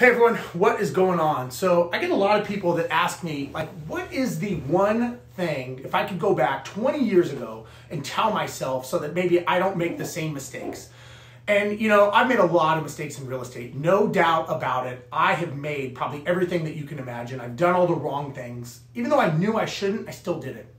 Hey everyone, what is going on? So I get a lot of people that ask me, like, what is the one thing, if I could go back 20 years ago and tell myself so that maybe I don't make the same mistakes? And you know, I've made a lot of mistakes in real estate, no doubt about it. I have made probably everything that you can imagine. I've done all the wrong things. Even though I knew I shouldn't, I still did it.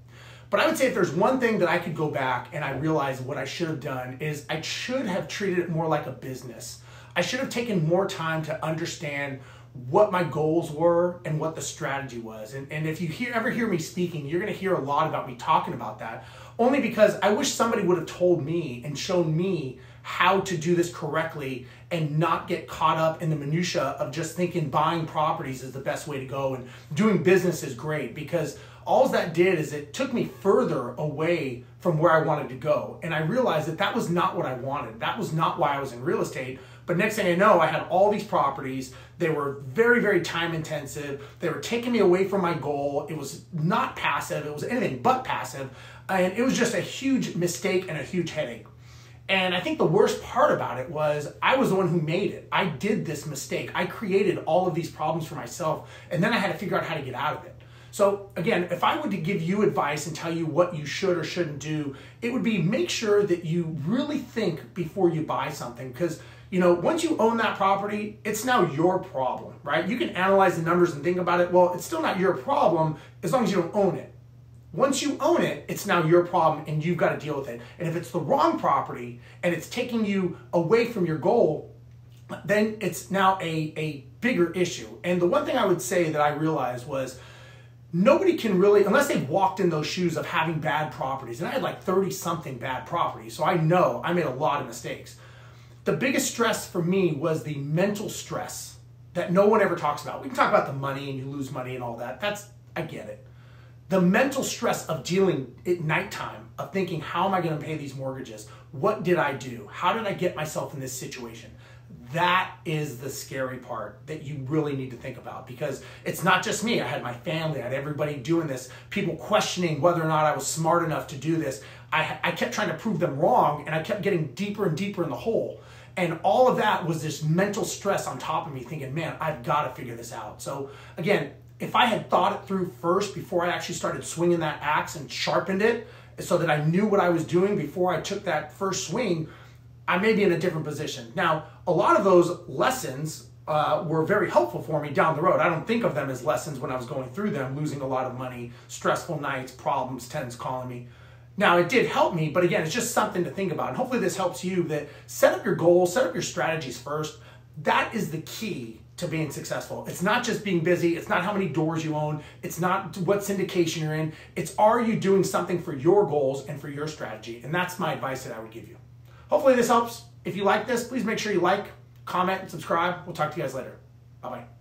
But I would say if there's one thing that I could go back and I realize what I should have done is I should have treated it more like a business. I should have taken more time to understand what my goals were and what the strategy was. And if you ever hear me speaking, you're gonna hear a lot about me talking about that, only because I wish somebody would have told me and shown me how to do this correctly and not get caught up in the minutia of just thinking buying properties is the best way to go and doing business is great, because all that did is it took me further away from where I wanted to go. And I realized that that was not what I wanted. That was not why I was in real estate. But next thing I know, I had all these properties. They were very, very time intensive. They were taking me away from my goal. It was not passive. It was anything but passive. And it was just a huge mistake and a huge headache. And I think the worst part about it was I was the one who made it. I did this mistake. I created all of these problems for myself, and then I had to figure out how to get out of it. So again, if I were to give you advice and tell you what you should or shouldn't do, it would be make sure that you really think before you buy something, because you know, once you own that property, it's now your problem, right? You can analyze the numbers and think about it. Well, it's still not your problem as long as you don't own it. Once you own it, it's now your problem and you've got to deal with it. And if it's the wrong property and it's taking you away from your goal, then it's now a bigger issue. And the one thing I would say that I realized was nobody can really, unless they've walked in those shoes of having bad properties, and I had like 30-something bad properties, so I know I made a lot of mistakes. The biggest stress for me was the mental stress that no one ever talks about. We can talk about the money and you lose money and all that. I get it. The mental stress of dealing at nighttime, of thinking, how am I going to pay these mortgages? What did I do? How did I get myself in this situation? That is the scary part that you really need to think about, because it's not just me. I had my family, I had everybody doing this, people questioning whether or not I was smart enough to do this. I kept trying to prove them wrong, and I kept getting deeper and deeper in the hole. And all of that was this mental stress on top of me thinking, man, I've got to figure this out. So again, if I had thought it through first before I actually started swinging that axe and sharpened it so that I knew what I was doing before I took that first swing, I may be in a different position. Now, a lot of those lessons were very helpful for me down the road. I don't think of them as lessons when I was going through them, losing a lot of money, stressful nights, problems, tenants calling me. Now, it did help me, but again, it's just something to think about. And hopefully this helps you, that set up your goals, set up your strategies first. That is the key to being successful. It's not just being busy. It's not how many doors you own. It's not what syndication you're in. It's, are you doing something for your goals and for your strategy? And that's my advice that I would give you. Hopefully this helps. If you like this, please make sure you like, comment, and subscribe. We'll talk to you guys later. Bye-bye.